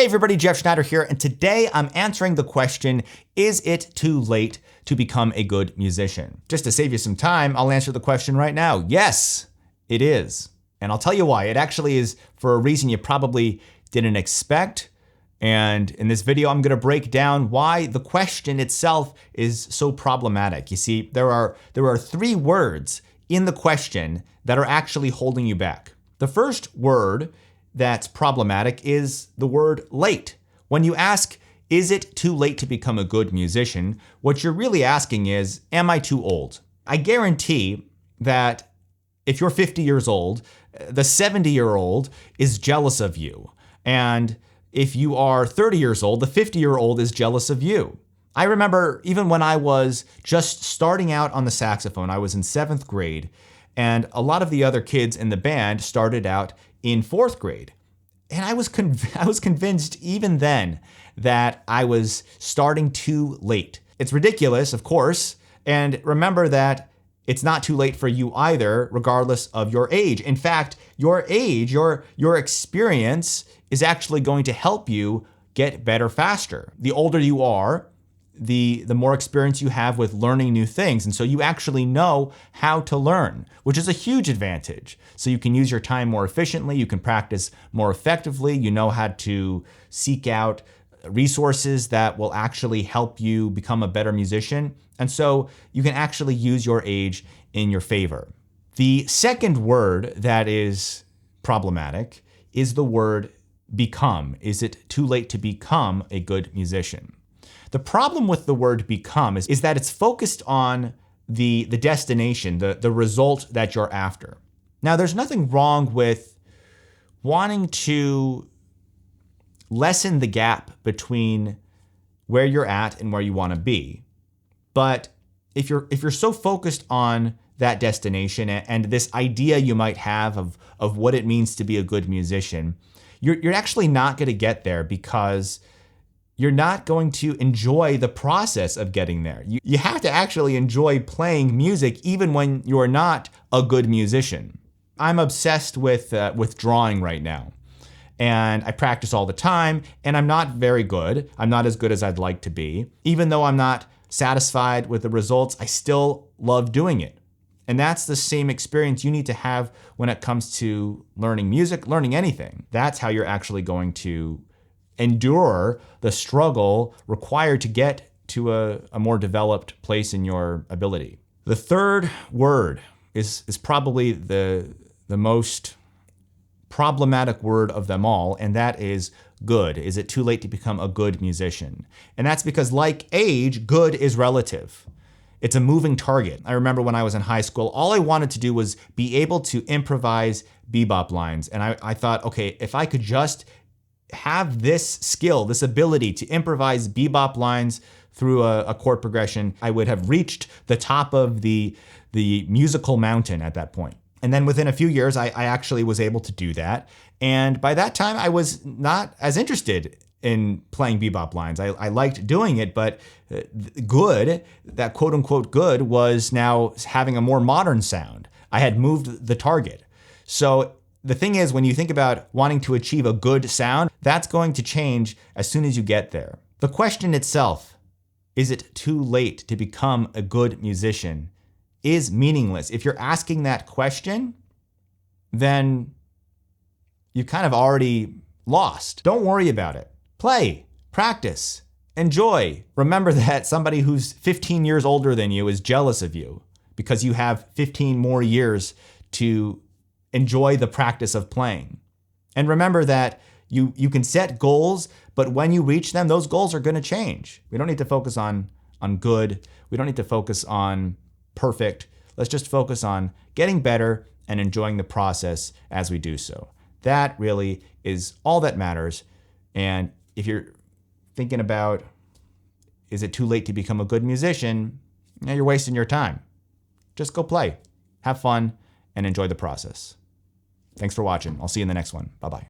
everybody, Jeff Schneider here, and today I'm answering the question, is it too late to become a good musician? Just to save you some time, I'll answer the question right now. Yes, it is. And I'll tell you why. It actually is for a reason you probably didn't expect. And in this video, I'm gonna break down why the question itself is so problematic. You see, there are three words in the question that are actually holding you back. The first word that's problematic is the word late. When you ask, is it too late to become a good musician? What you're really asking is, am I too old? I guarantee that if you're 50 years old, the 70-year-old is jealous of you. And if you are 30 years old, the 50-year-old is jealous of you. I remember even when I was just starting out on the saxophone, I was in 7th grade, and a lot of the other kids in the band started out in 4th grade. And I was convinced even then that I was starting too late. It's ridiculous, of course, and remember that it's not too late for you either, regardless of your age. In fact, your age, your experience is actually going to help you get better faster. The older you are, the more experience you have with learning new things. And so you actually know how to learn, which is a huge advantage. So you can use your time more efficiently, you can practice more effectively, you know how to seek out resources that will actually help you become a better musician. And so you can actually use your age in your favor. The second word that is problematic is the word become. Is it too late to become a good musician? The problem with the word become is that it's focused on the destination, the result that you're after. Now, there's nothing wrong with wanting to lessen the gap between where you're at and where you want to be. But if you're so focused on that destination and this idea you might have of what it means to be a good musician, you're actually not going to get there because you're not going to enjoy the process of getting there. You have to actually enjoy playing music even when you're not a good musician. I'm obsessed with drawing right now. And I practice all the time, and I'm not very good. I'm not as good as I'd like to be. Even though I'm not satisfied with the results, I still love doing it. And that's the same experience you need to have when it comes to learning music, learning anything. That's how you're actually going to endure the struggle required to get to a more developed place in your ability. The third word is probably the most problematic word of them all, and that is good. Is it too late to become a good musician? And that's because, like age, good is relative. It's a moving target. I remember when I was in high school, all I wanted to do was be able to improvise bebop lines. And I thought, okay, if I could just have this skill, this ability to improvise bebop lines through a chord progression, I would have reached the top of the musical mountain at that point. And then within a few years, I actually was able to do that. And by that time, I was not as interested in playing bebop lines. I liked doing it, but good, that quote unquote good, was now having a more modern sound. I had moved the target. So the thing is, when you think about wanting to achieve a good sound, that's going to change as soon as you get there. The question itself, is it too late to become a good musician, is meaningless. If you're asking that question, then you kind of already lost. Don't worry about it. Play, practice, enjoy. Remember that somebody who's 15 years older than you is jealous of you because you have 15 more years to enjoy the practice of playing. And remember that you can set goals, but when you reach them, those goals are going to change. We don't need to focus on good. We don't need to focus on perfect. Let's just focus on getting better and enjoying the process as we do so. That really is all that matters. And if you're thinking about, is it too late to become a good musician? You're wasting your time. Just go play, have fun, and enjoy the process. Thanks for watching. I'll see you in the next one. Bye-bye.